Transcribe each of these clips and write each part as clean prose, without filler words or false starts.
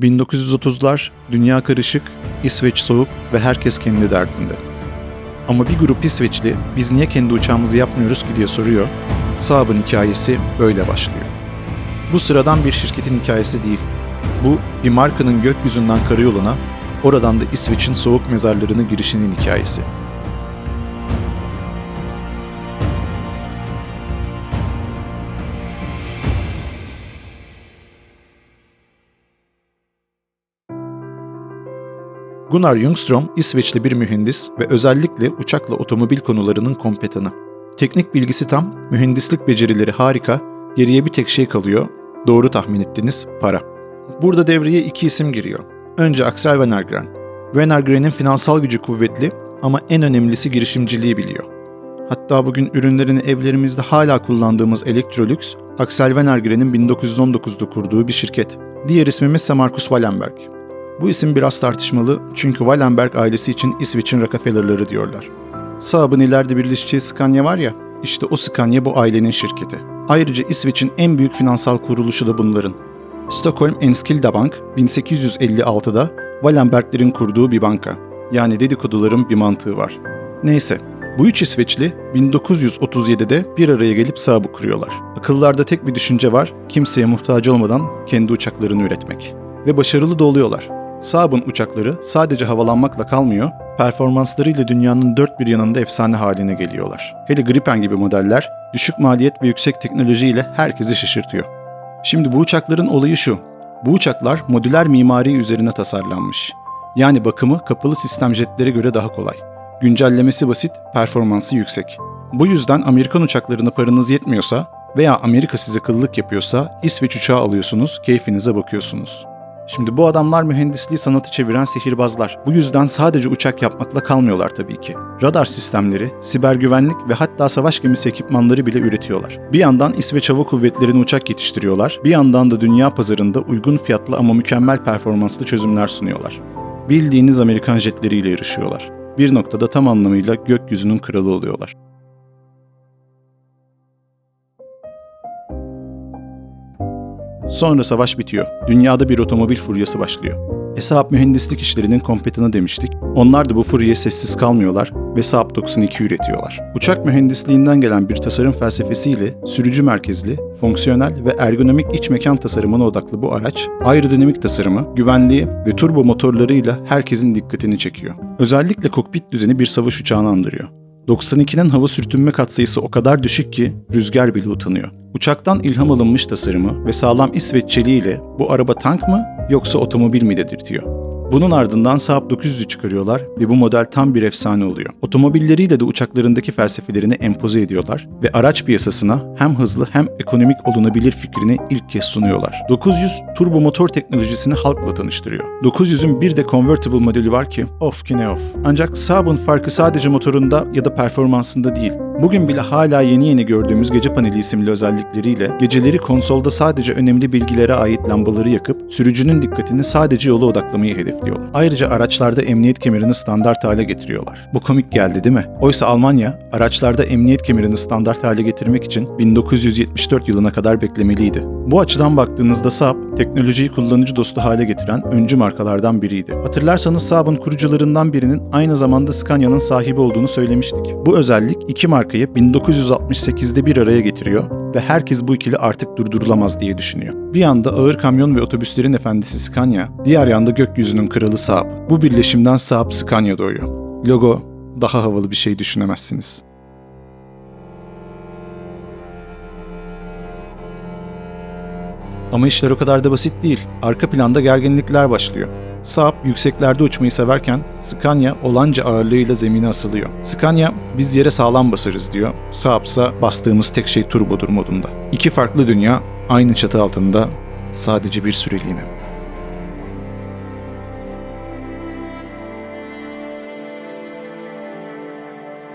1930'lar, dünya karışık, İsveç soğuk ve herkes kendi derdinde. Ama bir grup İsveçli biz niye kendi uçağımızı yapmıyoruz ki diye soruyor. Saab'ın hikayesi böyle başlıyor. Bu sıradan bir şirketin hikayesi değil. Bu bir markanın gökyüzünden karayoluna, oradan da İsveç'in soğuk mezarlarına girişinin hikayesi. Gunnar Ljungström, İsveçli bir mühendis ve özellikle uçakla otomobil konularının kompetanı. Teknik bilgisi tam, mühendislik becerileri harika, geriye bir tek şey kalıyor. Doğru tahmin ettiniz, para. Burada devreye iki isim giriyor. Önce Axel Wenner-Gren. Wenner-Gren'in finansal gücü kuvvetli ama en önemlisi girişimciliği biliyor. Hatta bugün ürünlerini evlerimizde hala kullandığımız Electrolux, Axel Wenner-Gren'in 1919'da kurduğu bir şirket. Diğer ismimiz ise Marcus Wallenberg. Bu isim biraz tartışmalı çünkü Wallenberg ailesi için İsveç'in Rockefeller'ları diyorlar. Saab'ın ileride birleşeceği Scania var ya, işte o Scania bu ailenin şirketi. Ayrıca İsveç'in en büyük finansal kuruluşu da bunların. Stockholm Enskilda Bank 1856'da Wallenberg'lerin kurduğu bir banka. Yani dedikoduların bir mantığı var. Neyse, bu üç İsveçli 1937'de bir araya gelip Saab'ı kuruyorlar. Akıllarda tek bir düşünce var, kimseye muhtaç olmadan kendi uçaklarını üretmek. Ve başarılı da oluyorlar. Saab'ın uçakları sadece havalanmakla kalmıyor, performanslarıyla dünyanın dört bir yanında efsane haline geliyorlar. Hele Gripen gibi modeller, düşük maliyet ve yüksek teknolojiyle herkesi şaşırtıyor. Şimdi bu uçakların olayı şu, bu uçaklar modüler mimari üzerine tasarlanmış. Yani bakımı kapalı sistem jetlere göre daha kolay. Güncellemesi basit, performansı yüksek. Bu yüzden Amerikan uçaklarına paranız yetmiyorsa veya Amerika size kıllık yapıyorsa İsveç uçağı alıyorsunuz, keyfinize bakıyorsunuz. Şimdi bu adamlar mühendisliği sanatı çeviren sihirbazlar. Bu yüzden sadece uçak yapmakla kalmıyorlar tabii ki. Radar sistemleri, siber güvenlik ve hatta savaş gemisi ekipmanları bile üretiyorlar. Bir yandan İsveç Hava Kuvvetleri'ne uçak yetiştiriyorlar, bir yandan da dünya pazarında uygun fiyatlı ama mükemmel performanslı çözümler sunuyorlar. Bildiğiniz Amerikan jetleriyle yarışıyorlar. Bir noktada tam anlamıyla gökyüzünün kralı oluyorlar. Sonra savaş bitiyor. Dünyada bir otomobil furyası başlıyor. Saab mühendislik işlerinin kompetanı demiştik. Onlar da bu furyaya sessiz kalmıyorlar ve Saab 92 üretiyorlar. Uçak mühendisliğinden gelen bir tasarım felsefesiyle sürücü merkezli, fonksiyonel ve ergonomik iç mekan tasarımına odaklı bu araç, aerodinamik tasarımı, güvenliği ve turbo motorlarıyla herkesin dikkatini çekiyor. Özellikle kokpit düzeni bir savaş uçağını andırıyor. 92'nin hava sürtünme katsayısı o kadar düşük ki rüzgar bile utanıyor. Uçaktan ilham alınmış tasarımı ve sağlam İsveç çeliğiyle bu araba tank mı yoksa otomobil mi dedirtiyor. Bunun ardından Saab 900'ü çıkarıyorlar ve bu model tam bir efsane oluyor. Otomobilleriyle de uçaklarındaki felsefelerini empoze ediyorlar ve araç piyasasına hem hızlı hem ekonomik olunabilir fikrini ilk kez sunuyorlar. 900 turbo motor teknolojisini halkla tanıştırıyor. 900'ün bir de convertible modeli var ki of ki ne of. Ancak Saab'ın farkı sadece motorunda ya da performansında değil. Bugün bile hala yeni gördüğümüz gece paneli isimli özellikleriyle geceleri konsolda sadece önemli bilgilere ait lambaları yakıp sürücünün dikkatini sadece yola odaklamayı hedefliyorlar. Ayrıca araçlarda emniyet kemerini standart hale getiriyorlar. Bu komik geldi değil mi? Oysa Almanya araçlarda emniyet kemerini standart hale getirmek için 1974 yılına kadar beklemeliydi. Bu açıdan baktığınızda Saab, teknolojiyi kullanıcı dostu hale getiren öncü markalardan biriydi. Hatırlarsanız Saab'ın kurucularından birinin aynı zamanda Scania'nın sahibi olduğunu söylemiştik. Bu özellik iki markayı 1968'de bir araya getiriyor ve herkes bu ikili artık durdurulamaz diye düşünüyor. Bir yanda ağır kamyon ve otobüslerin efendisi Scania, diğer yanda gökyüzünün kralı Saab. Bu birleşimden Saab Scania doğuyor. Logo, daha havalı bir şey düşünemezsiniz. Ama işler o kadar da basit değil. Arka planda gerginlikler başlıyor. Saab yükseklerde uçmayı severken Scania olanca ağırlığıyla zemine asılıyor. Scania biz yere sağlam basarız diyor. Saab ise bastığımız tek şey turbodur modunda. İki farklı dünya aynı çatı altında sadece bir süreliğine.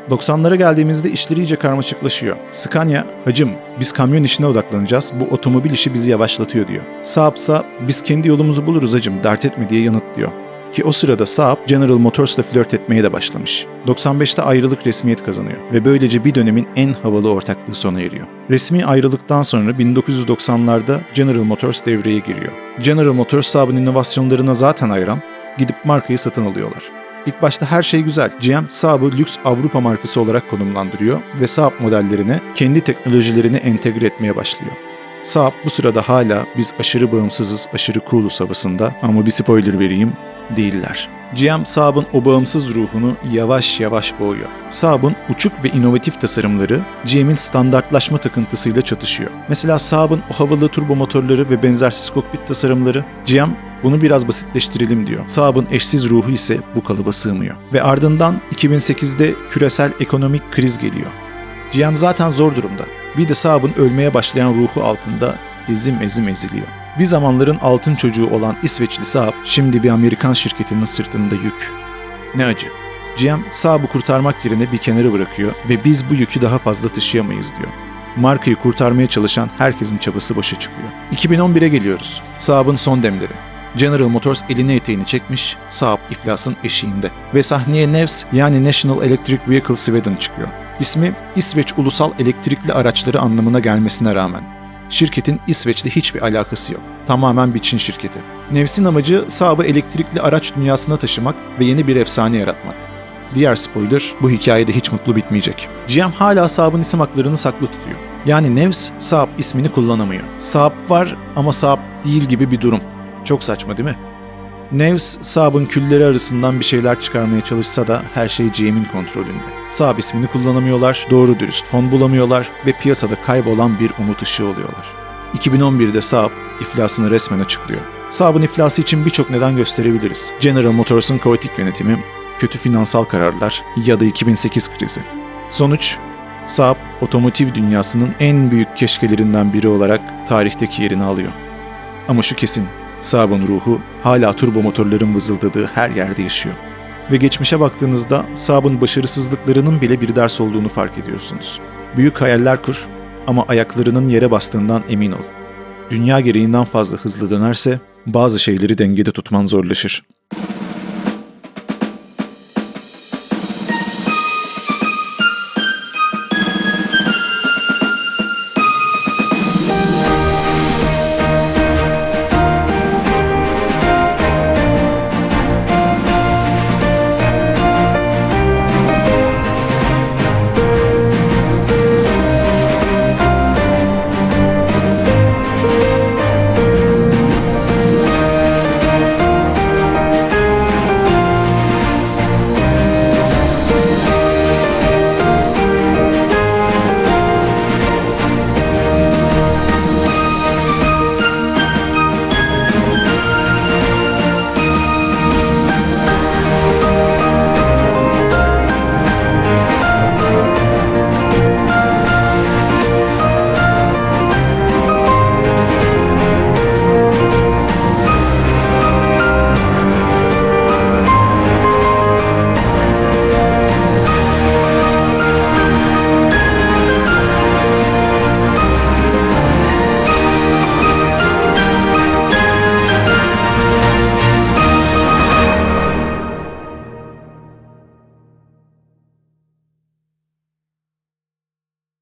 ...90'lara geldiğimizde işleri iyice karmaşıklaşıyor. Scania, hacım biz kamyon işine odaklanacağız, bu otomobil işi bizi yavaşlatıyor diyor. Saab ise biz kendi yolumuzu buluruz hacım, dert etme diye yanıtlıyor. Ki o sırada Saab, General Motors'la flört etmeye de başlamış. 95'te ayrılık resmiyet kazanıyor ve böylece bir dönemin en havalı ortaklığı sona eriyor. Resmi ayrılıktan sonra 1990'larda General Motors devreye giriyor. General Motors Saab'ın inovasyonlarına zaten hayran, gidip markayı satın alıyorlar. İlk başta her şey güzel. GM, Saab'ı lüks Avrupa markası olarak konumlandırıyor ve Saab modellerine kendi teknolojilerini entegre etmeye başlıyor. Saab bu sırada hala biz aşırı bağımsızız, aşırı cool'uz havasında ama bir spoiler vereyim, değiller. GM, Saab'ın o bağımsız ruhunu yavaş yavaş boğuyor. Saab'ın uçuk ve inovatif tasarımları GM'in standartlaşma takıntısıyla çatışıyor. Mesela Saab'ın o havalı turbo motorları ve benzersiz kokpit tasarımları, GM bunu biraz basitleştirelim diyor. Saab'ın eşsiz ruhu ise bu kalıba sığmıyor. Ve ardından 2008'de küresel ekonomik kriz geliyor. GM zaten zor durumda. Bir de Saab'ın ölmeye başlayan ruhu altında ezim eziliyor. Bir zamanların altın çocuğu olan İsveçli Saab, şimdi bir Amerikan şirketinin sırtında yük. Ne acı. GM, Saab'ı kurtarmak yerine bir kenara bırakıyor ve biz bu yükü daha fazla taşıyamayız diyor. Markayı kurtarmaya çalışan herkesin çabası boşa çıkıyor. 2011'e geliyoruz. Saab'ın son demleri. General Motors elini eteğini çekmiş, Saab iflasın eşiğinde. Ve sahneye NEVS yani National Electric Vehicle Sweden çıkıyor. İsmi İsveç Ulusal Elektrikli Araçları anlamına gelmesine rağmen şirketin İsveç'le hiçbir alakası yok. Tamamen bir Çin şirketi. NEVS'in amacı Saab'ı elektrikli araç dünyasına taşımak ve yeni bir efsane yaratmak. Diğer spoiler, bu hikayede hiç mutlu bitmeyecek. GM hala Saab'ın isim haklarını saklı tutuyor. Yani NEVS, Saab ismini kullanamıyor. Saab var ama Saab değil gibi bir durum. Çok saçma değil mi? NEVS, Saab'ın külleri arasından bir şeyler çıkarmaya çalışsa da her şey GM'in kontrolünde. Saab ismini kullanamıyorlar, doğru dürüst fon bulamıyorlar ve piyasada kaybolan bir umut ışığı oluyorlar. 2011'de Saab iflasını resmen açıklıyor. Saab'ın iflası için birçok neden gösterebiliriz. General Motors'un kaotik yönetimi, kötü finansal kararlar ya da 2008 krizi. Sonuç, Saab, otomotiv dünyasının en büyük keşkelerinden biri olarak tarihteki yerini alıyor. Ama şu kesin, Saab'ın ruhu hala turbo motorların vızıldadığı her yerde yaşıyor. Ve geçmişe baktığınızda Saab'ın başarısızlıklarının bile bir ders olduğunu fark ediyorsunuz. Büyük hayaller kur ama ayaklarının yere bastığından emin ol. Dünya gereğinden fazla hızlı dönerse bazı şeyleri dengede tutman zorlaşır.